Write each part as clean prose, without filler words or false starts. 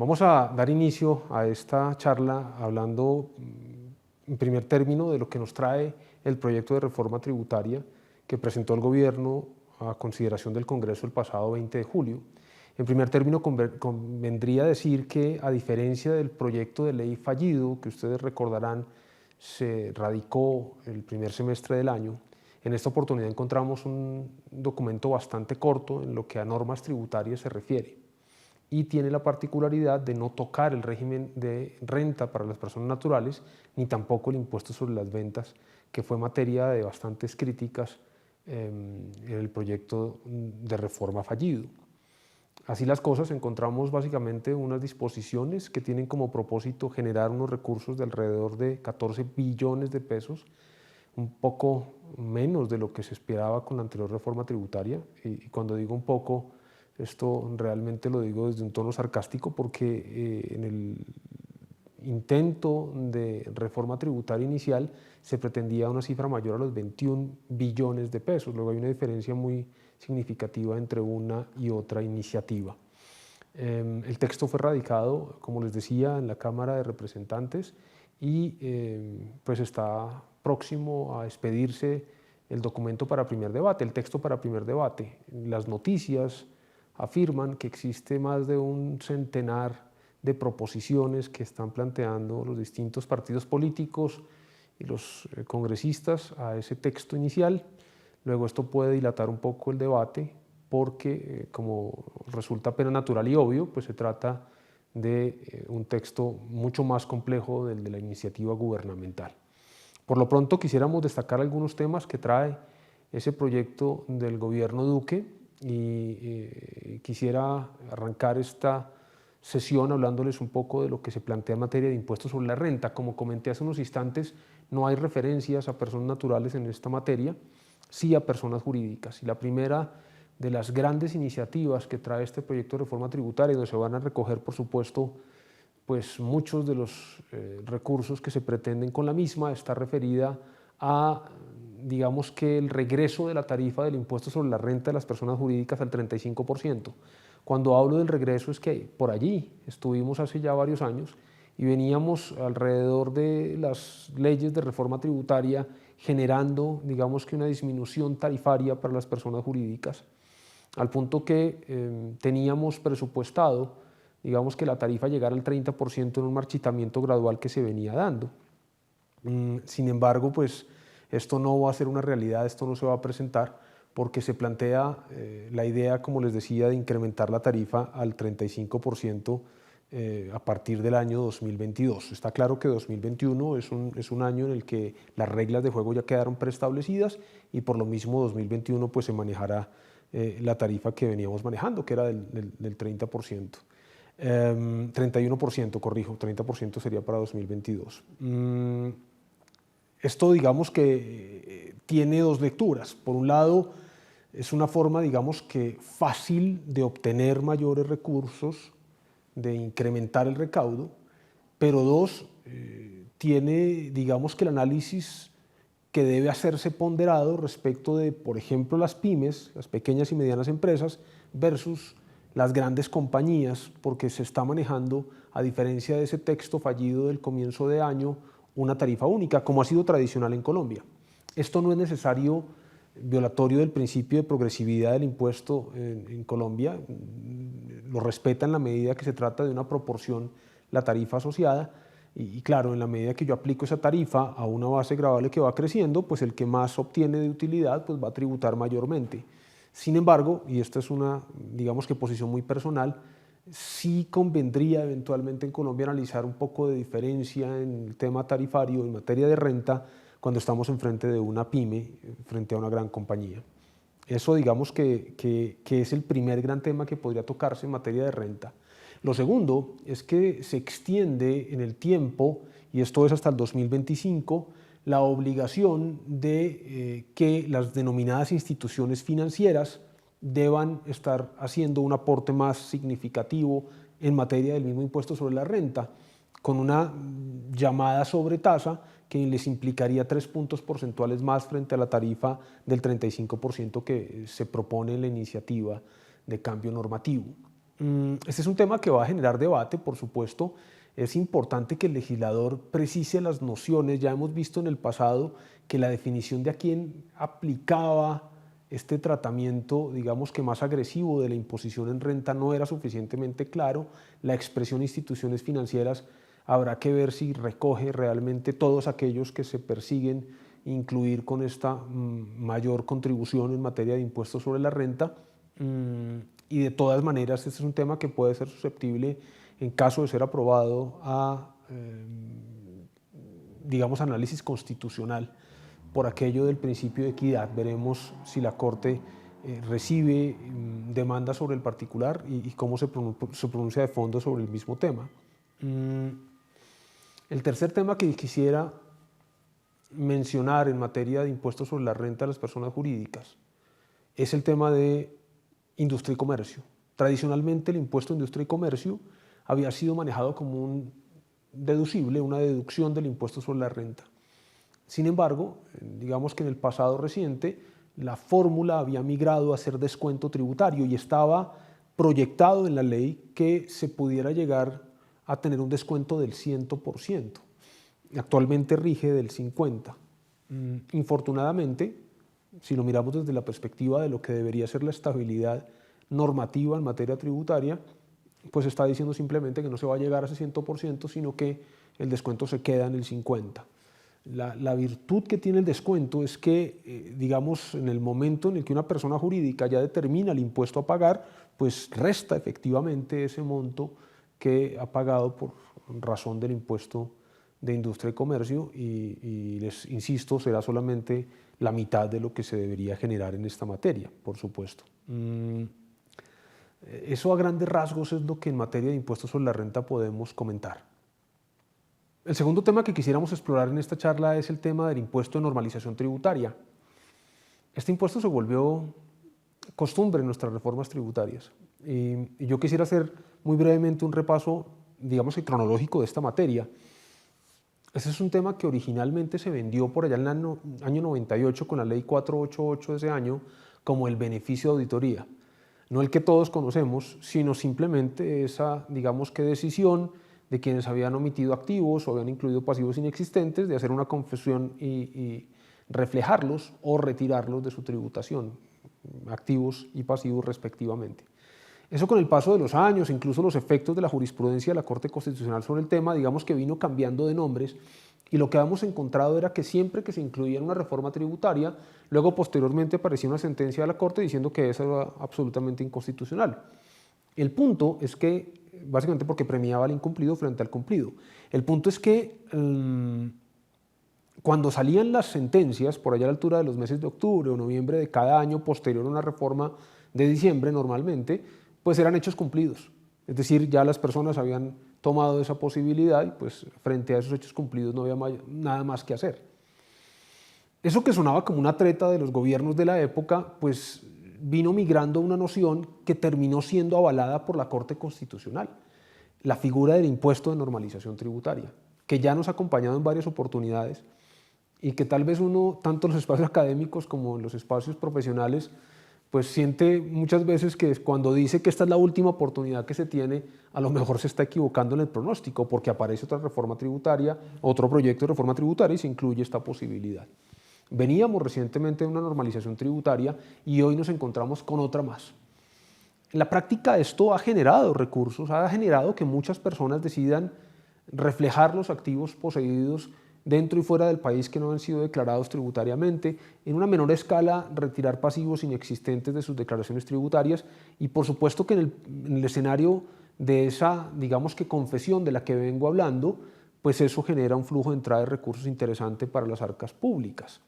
Vamos a dar inicio a esta charla hablando en primer término de lo que nos trae el proyecto de reforma tributaria que presentó el gobierno a consideración del Congreso el pasado 20 de julio. En primer término, convendría decir que, a diferencia del proyecto de ley fallido, que ustedes recordarán se radicó el primer semestre del año, en esta oportunidad encontramos un documento bastante corto en lo que a normas tributarias se refiere y tiene la particularidad de no tocar el régimen de renta para las personas naturales ni tampoco el impuesto sobre las ventas, que fue materia de bastantes críticas en el proyecto de reforma fallido. Así las cosas, encontramos básicamente unas disposiciones que tienen como propósito generar unos recursos de alrededor de 14 billones de pesos, un poco menos de lo que se esperaba con la anterior reforma tributaria. Y cuando digo un poco, esto realmente lo digo desde un tono sarcástico porque en el intento de reforma tributaria inicial se pretendía una cifra mayor a los 21 billones de pesos. Luego hay una diferencia muy significativa entre una y otra iniciativa. El texto fue radicado, como les decía, en la Cámara de Representantes y pues está próximo a expedirse el documento para primer debate, el texto para primer debate. Las noticias afirman que existe más de un centenar de proposiciones que están planteando los distintos partidos políticos y los congresistas a ese texto inicial. Luego esto puede dilatar un poco el debate porque, como resulta apenas natural y obvio, pues se trata de un texto mucho más complejo del de la iniciativa gubernamental. Por lo pronto quisiéramos destacar algunos temas que trae ese proyecto del gobierno Duque y quisiera arrancar esta sesión hablándoles un poco de lo que se plantea en materia de impuestos sobre la renta. Como comenté hace unos instantes, no hay referencias a personas naturales en esta materia, sí a personas jurídicas. Y la primera de las grandes iniciativas que trae este proyecto de reforma tributaria, donde se van a recoger, por supuesto, pues muchos de los recursos que se pretenden con la misma, está referida a, digamos que el regreso de la tarifa del impuesto sobre la renta de las personas jurídicas al 35%. Cuando hablo del regreso es que por allí estuvimos hace ya varios años y veníamos alrededor de las leyes de reforma tributaria generando, digamos que una disminución tarifaria para las personas jurídicas, al punto que teníamos presupuestado, digamos que la tarifa llegara al 30% en un marchitamiento gradual que se venía dando. Sin embargo, pues esto no va a ser una realidad, esto no se va a presentar porque se plantea la idea, como les decía, de incrementar la tarifa al 35% a partir del año 2022. Está claro que 2021 es un año en el que las reglas de juego ya quedaron preestablecidas y por lo mismo 2021 pues se manejará la tarifa que veníamos manejando, que era del 30%. 31%, corrijo, 30% sería para 2022. Esto digamos que tiene dos lecturas. Por un lado, es una forma, digamos que fácil de obtener mayores recursos, de incrementar el recaudo, pero dos, tiene, digamos que el análisis que debe hacerse ponderado respecto de, por ejemplo, las pymes, las pequeñas y medianas empresas, versus las grandes compañías, porque se está manejando, a diferencia de ese texto fallido del comienzo de año, una tarifa única, como ha sido tradicional en Colombia. Esto no es necesario violatorio del principio de progresividad del impuesto en Colombia, lo respeta en la medida que se trata de una proporción la tarifa asociada y claro, en la medida que yo aplico esa tarifa a una base gravable que va creciendo, pues el que más obtiene de utilidad pues va a tributar mayormente. Sin embargo, y esta es una, digamos que posición muy personal, sí convendría eventualmente en Colombia analizar un poco de diferencia en el tema tarifario en materia de renta cuando estamos enfrente de una pyme, frente a una gran compañía. Eso digamos que es el primer gran tema que podría tocarse en materia de renta. Lo segundo es que se extiende en el tiempo, y esto es hasta el 2025, la obligación de que las denominadas instituciones financieras deban estar haciendo un aporte más significativo en materia del mismo impuesto sobre la renta, con una llamada sobretasa que les implicaría 3 puntos porcentuales más frente a la tarifa del 35% que se propone en la iniciativa de cambio normativo. Este es un tema que va a generar debate, por supuesto. Es importante que el legislador precise las nociones. Ya hemos visto en el pasado que la definición de a quién aplicaba este tratamiento, digamos que más agresivo de la imposición en renta, no era suficientemente claro. La expresión instituciones financieras habrá que ver si recoge realmente todos aquellos que se persiguen incluir con esta mayor contribución en materia de impuestos sobre la renta. Y de todas maneras, este es un tema que puede ser susceptible, en caso de ser aprobado, a, digamos, análisis constitucional por aquello del principio de equidad. Veremos si la Corte recibe demandas sobre el particular y cómo se pronuncia de fondo sobre el mismo tema. El tercer tema que quisiera mencionar en materia de impuestos sobre la renta de las personas jurídicas es el tema de industria y comercio. Tradicionalmente el impuesto de industria y comercio había sido manejado como un deducible, una deducción del impuesto sobre la renta. Sin embargo, digamos que en el pasado reciente la fórmula había migrado a ser descuento tributario y estaba proyectado en la ley que se pudiera llegar a tener un descuento del 100%. Actualmente rige del 50%. Infortunadamente, si lo miramos desde la perspectiva de lo que debería ser la estabilidad normativa en materia tributaria, pues está diciendo simplemente que no se va a llegar a ese 100%, sino que el descuento se queda en el 50%. La virtud que tiene el descuento es que, digamos, en el momento en el que una persona jurídica ya determina el impuesto a pagar, pues resta efectivamente ese monto que ha pagado por razón del impuesto de industria y comercio y les insisto, será solamente la mitad de lo que se debería generar en esta materia, por supuesto. Eso a grandes rasgos es lo que en materia de impuestos sobre la renta podemos comentar. El segundo tema que quisiéramos explorar en esta charla es el tema del impuesto de normalización tributaria. Este impuesto se volvió costumbre en nuestras reformas tributarias y yo quisiera hacer muy brevemente un repaso, digamos que cronológico de esta materia. Este es un tema que originalmente se vendió por allá en el año 98 con la ley 488 de ese año como el beneficio de auditoría. No el que todos conocemos, sino simplemente esa, digamos que decisión de quienes habían omitido activos o habían incluido pasivos inexistentes de hacer una confesión y reflejarlos o retirarlos de su tributación, activos y pasivos respectivamente. Eso con el paso de los años, incluso los efectos de la jurisprudencia de la Corte Constitucional sobre el tema, digamos que vino cambiando de nombres y lo que habíamos encontrado era que siempre que se incluía en una reforma tributaria, luego posteriormente aparecía una sentencia de la Corte diciendo que eso era absolutamente inconstitucional. El punto es que, básicamente porque premiaba al incumplido frente al cumplido, el punto es que cuando salían las sentencias, por allá a la altura de los meses de octubre o noviembre de cada año posterior a una reforma de diciembre normalmente, pues eran hechos cumplidos. Es decir, ya las personas habían tomado esa posibilidad y pues frente a esos hechos cumplidos no había nada más que hacer. Eso que sonaba como una treta de los gobiernos de la época, pues vino migrando a una noción que terminó siendo avalada por la Corte Constitucional, la figura del impuesto de normalización tributaria, que ya nos ha acompañado en varias oportunidades y que tal vez uno, tanto en los espacios académicos como en los espacios profesionales, pues siente muchas veces que cuando dice que esta es la última oportunidad que se tiene, a lo mejor se está equivocando en el pronóstico, porque aparece otra reforma tributaria, otro proyecto de reforma tributaria y se incluye esta posibilidad. Veníamos recientemente de una normalización tributaria y hoy nos encontramos con otra más. En la práctica esto ha generado recursos, ha generado que muchas personas decidan reflejar los activos poseídos dentro y fuera del país que no han sido declarados tributariamente, en una menor escala retirar pasivos inexistentes de sus declaraciones tributarias y por supuesto que en el escenario de esa, digamos que confesión de la que vengo hablando, pues eso genera un flujo de entrada de recursos interesante para las arcas públicas.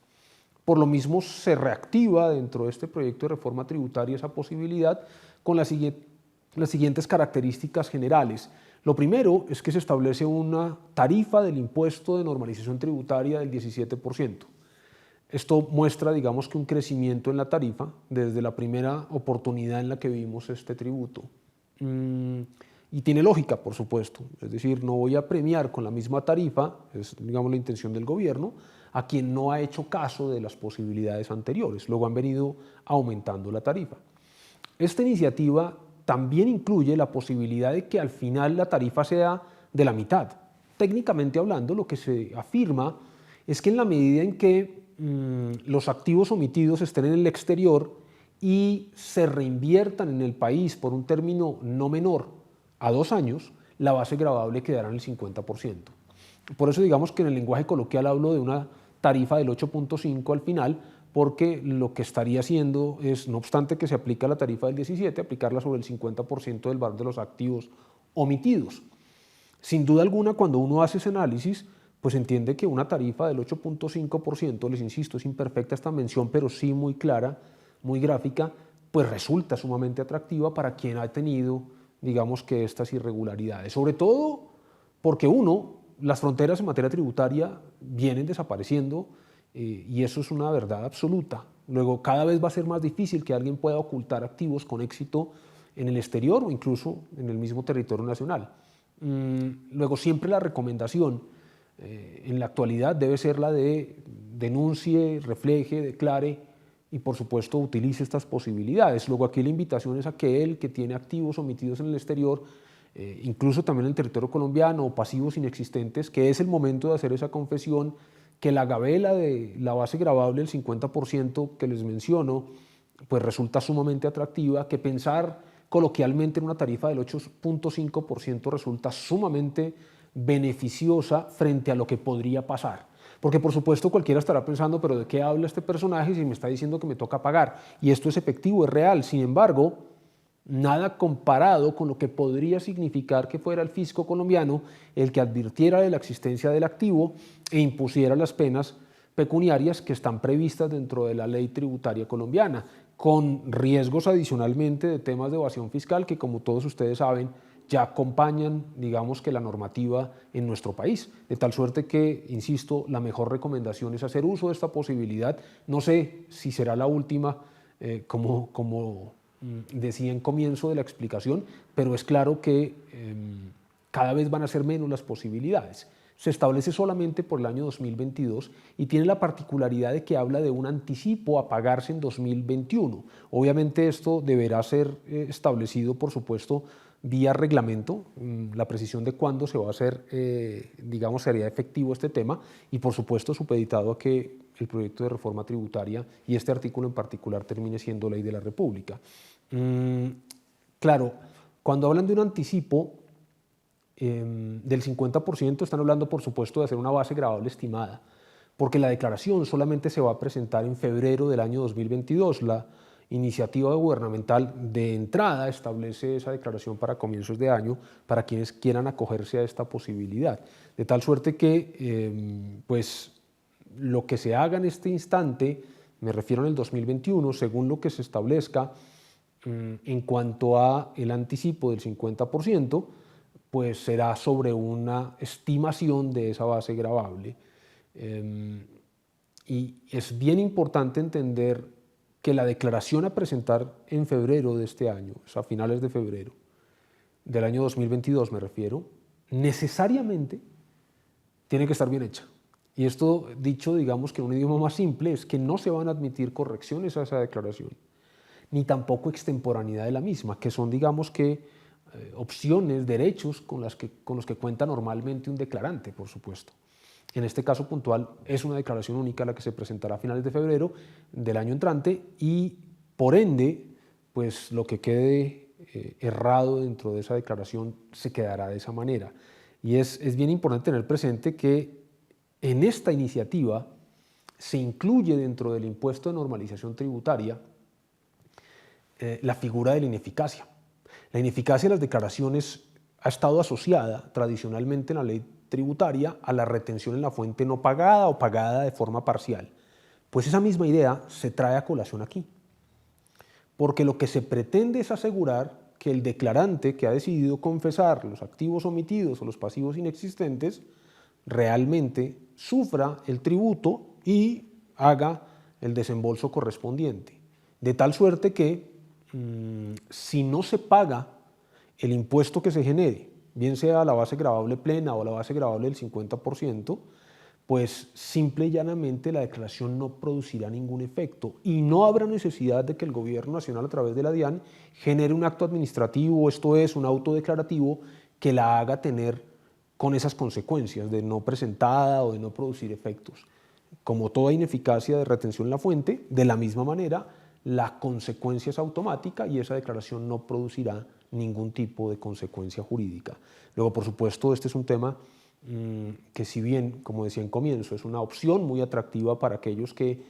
Por lo mismo se reactiva dentro de este proyecto de reforma tributaria esa posibilidad con las siguientes características generales. Lo primero es que se establece una tarifa del impuesto de normalización tributaria del 17%. Esto muestra, digamos, que un crecimiento en la tarifa desde la primera oportunidad en la que vimos este tributo. Y tiene lógica, por supuesto. Es decir, no voy a premiar con la misma tarifa, es, digamos, la intención del gobierno, a quien no ha hecho caso de las posibilidades anteriores. Luego han venido aumentando la tarifa. Esta iniciativa también incluye la posibilidad de que al final la tarifa sea de la mitad. Técnicamente hablando, lo que se afirma es que en la medida en que los activos omitidos estén en el exterior y se reinviertan en el país por un término no menor a 2 años, la base gravable quedará en el 50%. Por eso digamos que en el lenguaje coloquial hablo de una tarifa del 8.5 al final, porque lo que estaría haciendo es, no obstante que se aplica la tarifa del 17, aplicarla sobre el 50% del valor de los activos omitidos. Sin duda alguna, cuando uno hace ese análisis, pues entiende que una tarifa del 8.5%, les insisto, es imperfecta esta mención, pero sí muy clara, muy gráfica, pues resulta sumamente atractiva para quien ha tenido, digamos que estas irregularidades. Sobre todo porque las fronteras en materia tributaria vienen desapareciendo y eso es una verdad absoluta. Luego, cada vez va a ser más difícil que alguien pueda ocultar activos con éxito en el exterior o incluso en el mismo territorio nacional. Luego, siempre la recomendación en la actualidad debe ser la de denuncie, refleje, declare y por supuesto utilice estas posibilidades. Luego aquí la invitación es a que el que tiene activos omitidos en el exterior, incluso también en el territorio colombiano o pasivos inexistentes, que es el momento de hacer esa confesión, que la gabela de la base gravable del 50% que les menciono, pues resulta sumamente atractiva, que pensar coloquialmente en una tarifa del 8.5% resulta sumamente beneficiosa frente a lo que podría pasar. Porque por supuesto cualquiera estará pensando, pero ¿de qué habla este personaje si me está diciendo que me toca pagar? Y esto es efectivo, es real. Sin embargo, nada comparado con lo que podría significar que fuera el fisco colombiano el que advirtiera de la existencia del activo e impusiera las penas pecuniarias que están previstas dentro de la ley tributaria colombiana, con riesgos adicionalmente de temas de evasión fiscal que, como todos ustedes saben, ya acompañan, digamos que la normativa en nuestro país, de tal suerte que, insisto, la mejor recomendación es hacer uso de esta posibilidad. No sé si será la última, como decía en comienzo de la explicación, pero es claro que cada vez van a ser menos las posibilidades. Se establece solamente por el año 2022 y tiene la particularidad de que habla de un anticipo a pagarse en 2021. Obviamente esto deberá ser establecido, por supuesto, vía reglamento, la precisión de cuándo se va a hacer, digamos, sería efectivo este tema y, por supuesto, supeditado a que el proyecto de reforma tributaria y este artículo en particular termine siendo ley de la República. Claro, cuando hablan de un anticipo del 50%, están hablando, por supuesto, de hacer una base gravable estimada, porque la declaración solamente se va a presentar en febrero del año 2022. La iniciativa gubernamental de entrada establece esa declaración para comienzos de año para quienes quieran acogerse a esta posibilidad. De tal suerte que pues lo que se haga en este instante, me refiero en el 2021, según lo que se establezca en cuanto a el anticipo del 50%, pues será sobre una estimación de esa base gravable. Y es bien importante entender que la declaración a presentar en febrero de este año, o sea, a finales de febrero, del año 2022 me refiero, necesariamente tiene que estar bien hecha. Y esto dicho, digamos que en un idioma más simple, es que no se van a admitir correcciones a esa declaración, ni tampoco extemporaneidad de la misma, que son, digamos que, opciones, derechos con los que cuenta normalmente un declarante, por supuesto. En este caso puntual es una declaración única la que se presentará a finales de febrero del año entrante y, por ende, pues lo que quede errado dentro de esa declaración se quedará de esa manera. Y es bien importante tener presente que en esta iniciativa se incluye dentro del impuesto de normalización tributaria la figura de la ineficacia. La ineficacia de las declaraciones ha estado asociada tradicionalmente en la ley tributaria a la retención en la fuente no pagada o pagada de forma parcial. Pues esa misma idea se trae a colación aquí, porque lo que se pretende es asegurar que el declarante que ha decidido confesar los activos omitidos o los pasivos inexistentes realmente sufra el tributo y haga el desembolso correspondiente, de tal suerte que si no se paga el impuesto que se genere, bien sea la base gravable plena o la base gravable del 50%, pues simple y llanamente la declaración no producirá ningún efecto y no habrá necesidad de que el Gobierno Nacional a través de la DIAN genere un acto administrativo, esto es, un auto declarativo que la haga tener con esas consecuencias de no presentada o de no producir efectos. Como toda ineficacia de retención en la fuente, de la misma manera, la consecuencia es automática y esa declaración no producirá ningún tipo de consecuencia jurídica. Luego, por supuesto, este es un tema que, si bien, como decía en comienzo, es una opción muy atractiva para aquellos que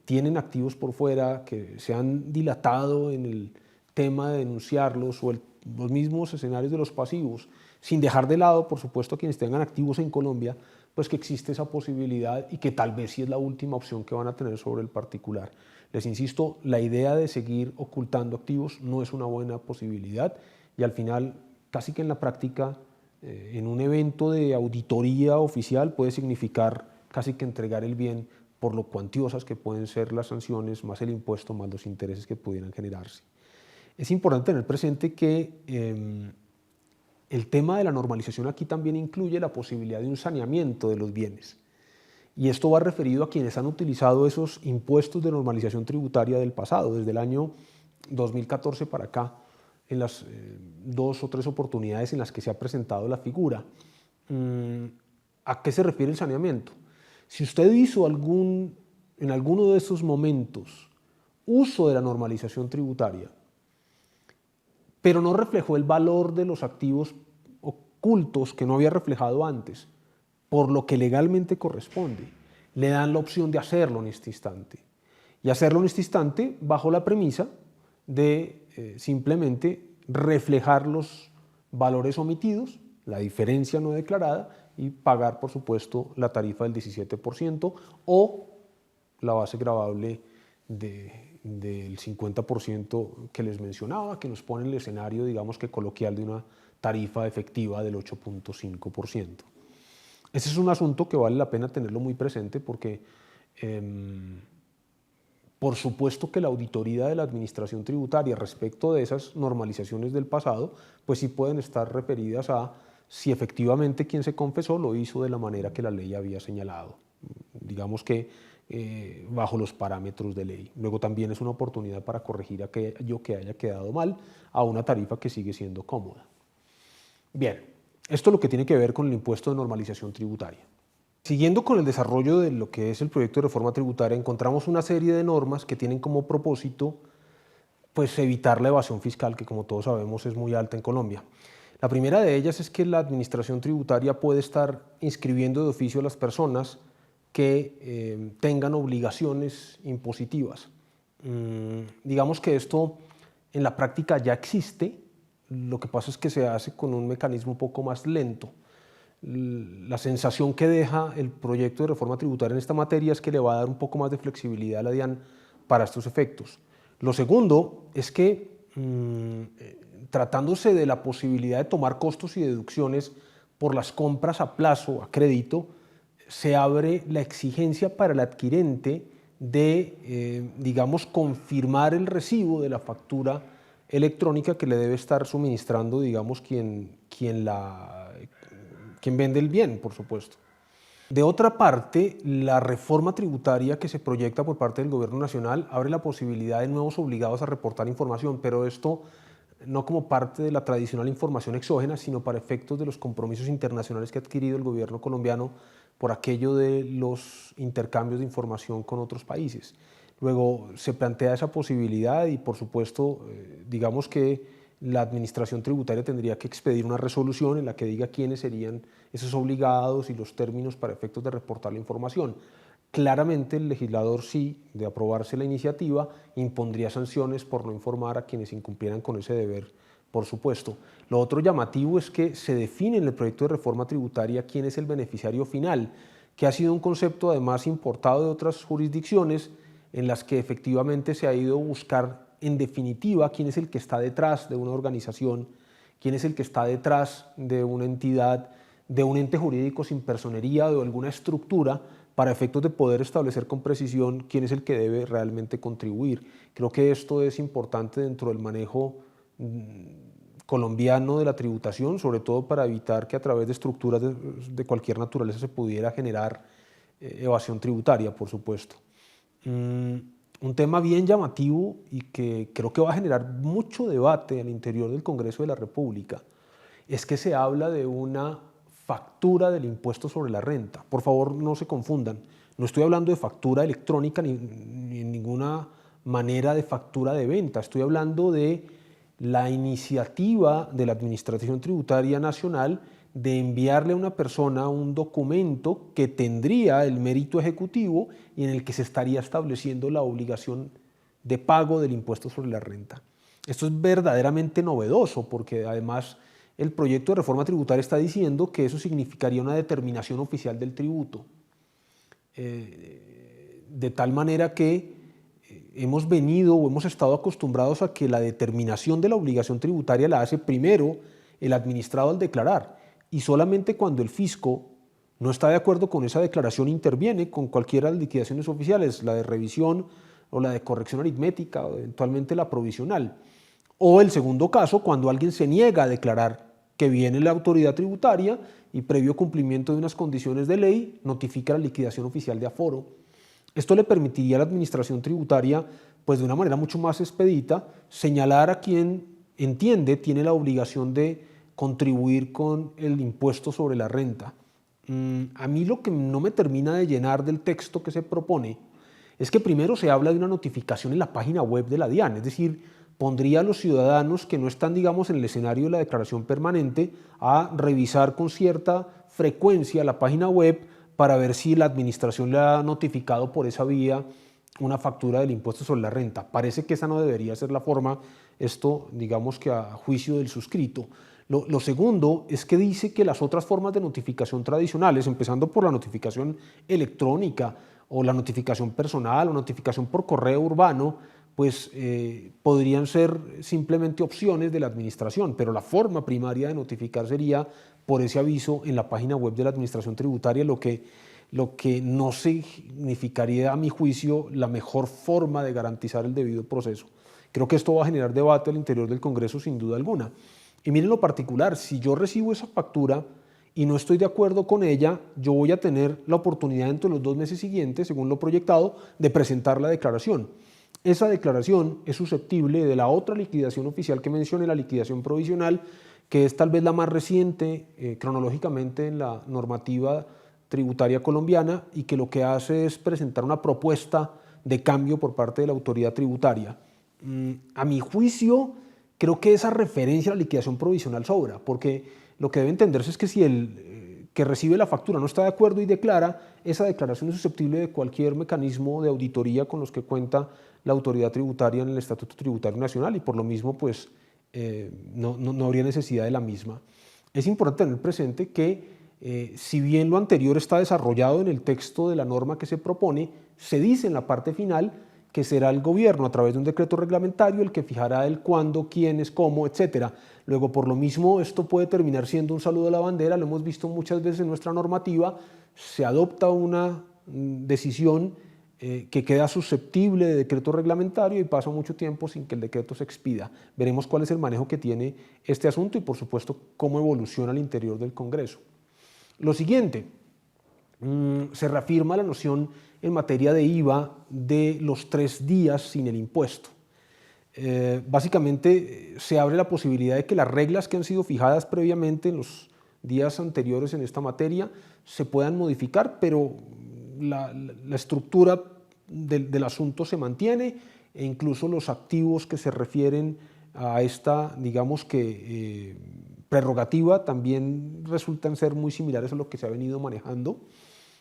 tienen activos por fuera, que se han dilatado en el tema de denunciarlos o los mismos escenarios de los pasivos, sin dejar de lado, por supuesto, a quienes tengan activos en Colombia, pues que existe esa posibilidad y que tal vez sí es la última opción que van a tener sobre el particular. Les insisto, la idea de seguir ocultando activos no es una buena posibilidad y al final, casi que en la práctica, en un evento de auditoría oficial puede significar casi que entregar el bien por lo cuantiosas que pueden ser las sanciones, más el impuesto, más los intereses que pudieran generarse. Es importante tener presente que el tema de la normalización aquí también incluye la posibilidad de un saneamiento de los bienes. Y esto va referido a quienes han utilizado esos impuestos de normalización tributaria del pasado, desde el año 2014 para acá, en las 2 o 3 oportunidades en las que se ha presentado la figura. ¿A qué se refiere el saneamiento? Si usted hizo en alguno de esos momentos uso de la normalización tributaria, pero no reflejó el valor de los activos ocultos que no había reflejado antes, por lo que legalmente corresponde, le dan la opción de hacerlo en este instante. Y hacerlo en este instante bajo la premisa de simplemente reflejar los valores omitidos, la diferencia no declarada, y pagar, por supuesto, la tarifa del 17% o la base gravable del 50% que les mencionaba, que nos pone en el escenario, digamos que coloquial, de una tarifa efectiva del 8.5%. Ese es un asunto que vale la pena tenerlo muy presente porque, por supuesto que la auditoría de la administración tributaria respecto de esas normalizaciones del pasado, pues sí pueden estar referidas a si efectivamente quien se confesó lo hizo de la manera que la ley había señalado, digamos que bajo los parámetros de ley. Luego también es una oportunidad para corregir aquello que haya quedado mal a una tarifa que sigue siendo cómoda. Bien, esto es lo que tiene que ver con el impuesto de normalización tributaria. Siguiendo con el desarrollo de lo que es el proyecto de reforma tributaria, encontramos una serie de normas que tienen como propósito pues, evitar la evasión fiscal, que como todos sabemos es muy alta en Colombia. La primera de ellas es que la administración tributaria puede estar inscribiendo de oficio a las personas que tengan obligaciones impositivas. Digamos que esto en la práctica ya existe, lo que pasa es que se hace con un mecanismo un poco más lento. La sensación que deja el proyecto de reforma tributaria en esta materia es que le va a dar un poco más de flexibilidad a la DIAN para estos efectos. Lo segundo es que, tratándose de la posibilidad de tomar costos y deducciones por las compras a plazo, a crédito, se abre la exigencia para el adquirente de, digamos, confirmar el recibo de la factura electrónica que le debe estar suministrando, digamos, quien vende el bien, por supuesto. De otra parte, la reforma tributaria que se proyecta por parte del Gobierno Nacional abre la posibilidad de nuevos obligados a reportar información, pero esto no como parte de la tradicional información exógena, sino para efectos de los compromisos internacionales que ha adquirido el gobierno colombiano por aquello de los intercambios de información con otros países. Luego se plantea esa posibilidad y, por supuesto, digamos que la administración tributaria tendría que expedir una resolución en la que diga quiénes serían esos obligados y los términos para efectos de reportar la información. Claramente el legislador, sí, de aprobarse la iniciativa, impondría sanciones por no informar a quienes incumplieran con ese deber, por supuesto. Lo otro llamativo es que se define en el proyecto de reforma tributaria quién es el beneficiario final, que ha sido un concepto además importado de otras jurisdicciones en las que efectivamente se ha ido a buscar en definitiva quién es el que está detrás de una organización, quién es el que está detrás de una entidad, de un ente jurídico sin personería o de alguna estructura, para efectos de poder establecer con precisión quién es el que debe realmente contribuir. Creo que esto es importante dentro del manejo colombiano de la tributación, sobre todo para evitar que a través de estructuras de cualquier naturaleza se pudiera generar evasión tributaria, por supuesto. Un tema bien llamativo y que creo que va a generar mucho debate al interior del Congreso de la República es que se habla de una factura del impuesto sobre la renta. Por favor, no se confundan. No estoy hablando de factura electrónica ni en ninguna manera de factura de venta. Estoy hablando de la iniciativa de la Administración Tributaria Nacional de enviarle a una persona un documento que tendría el mérito ejecutivo y en el que se estaría estableciendo la obligación de pago del impuesto sobre la renta. Esto es verdaderamente novedoso porque además el proyecto de reforma tributaria está diciendo que eso significaría una determinación oficial del tributo. De tal manera que hemos venido o hemos estado acostumbrados a que la determinación de la obligación tributaria la hace primero el administrado al declarar y solamente cuando el fisco no está de acuerdo con esa declaración interviene con cualquiera de las liquidaciones oficiales, la de revisión o la de corrección aritmética o eventualmente la provisional. O el segundo caso, cuando alguien se niega a declarar que viene la autoridad tributaria y previo cumplimiento de unas condiciones de ley notifica la liquidación oficial de aforo. Esto le permitiría a la administración tributaria, pues de una manera mucho más expedita, señalar a quien entiende tiene la obligación de contribuir con el impuesto sobre la renta. A mí lo que no me termina de llenar del texto que se propone es que primero se habla de una notificación en la página web de la DIAN, es decir, pondría a los ciudadanos que no están, digamos, en el escenario de la declaración permanente a revisar con cierta frecuencia la página web para ver si la administración le ha notificado por esa vía una factura del impuesto sobre la renta. Parece que esa no debería ser la forma, esto digamos que a juicio del suscrito. Lo segundo es que dice que las otras formas de notificación tradicionales, empezando por la notificación electrónica o la notificación personal o notificación por correo urbano, pues podrían ser simplemente opciones de la administración, pero la forma primaria de notificar sería por ese aviso en la página web de la Administración Tributaria, lo que no significaría, a mi juicio, la mejor forma de garantizar el debido proceso. Creo que esto va a generar debate al interior del Congreso sin duda alguna. Y miren lo particular, si yo recibo esa factura y no estoy de acuerdo con ella, yo voy a tener la oportunidad dentro de los 2 meses siguientes, según lo proyectado, de presentar la declaración. Esa declaración es susceptible de la otra liquidación oficial que mencioné, la liquidación provisional, que es tal vez la más reciente cronológicamente en la normativa tributaria colombiana y que lo que hace es presentar una propuesta de cambio por parte de la autoridad tributaria. A mi juicio, creo que esa referencia a la liquidación provisional sobra, porque lo que debe entenderse es que si el que recibe la factura no está de acuerdo y declara, esa declaración es susceptible de cualquier mecanismo de auditoría con los que cuenta la autoridad tributaria en el Estatuto Tributario Nacional y por lo mismo pues no habría necesidad de la misma. Es importante tener presente que si bien lo anterior está desarrollado en el texto de la norma que se propone, se dice en la parte final que será el gobierno a través de un decreto reglamentario el que fijará el cuándo, quiénes, cómo, etc. Luego, por lo mismo, esto puede terminar siendo un saludo a la bandera, lo hemos visto muchas veces en nuestra normativa, se adopta una decisión que queda susceptible de decreto reglamentario y pasa mucho tiempo sin que el decreto se expida. Veremos cuál es el manejo que tiene este asunto y, por supuesto, cómo evoluciona al interior del Congreso. Lo siguiente, se reafirma la noción en materia de IVA de los 3 días sin el impuesto. Básicamente se abre la posibilidad de que las reglas que han sido fijadas previamente en los días anteriores en esta materia se puedan modificar, pero la estructura del asunto se mantiene e incluso los activos que se refieren a esta, digamos que, prerrogativa también resultan ser muy similares a lo que se ha venido manejando.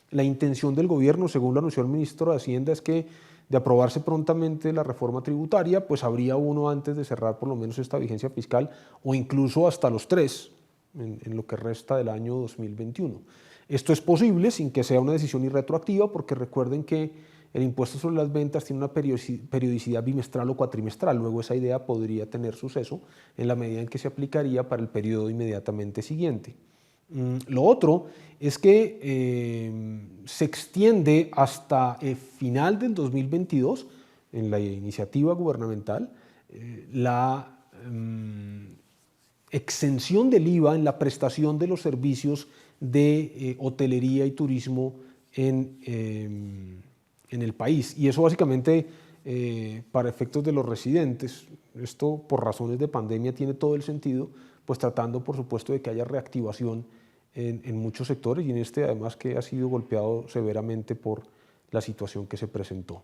La intención del gobierno, según lo anunció el ministro de Hacienda, es que de aprobarse prontamente la reforma tributaria, pues habría uno antes de cerrar por lo menos esta vigencia fiscal o incluso hasta los 3 en lo que resta del año 2021. Esto es posible sin que sea una decisión irretroactiva porque recuerden que el impuesto sobre las ventas tiene una periodicidad bimestral o cuatrimestral, luego esa idea podría tener suceso en la medida en que se aplicaría para el periodo inmediatamente siguiente. Lo otro es que se extiende hasta el final del 2022, en la iniciativa gubernamental, la exención del IVA en la prestación de los servicios de hotelería y turismo en el país. Y eso básicamente para efectos de los residentes, esto por razones de pandemia tiene todo el sentido, pues tratando por supuesto de que haya reactivación en muchos sectores y en este además que ha sido golpeado severamente por la situación que se presentó.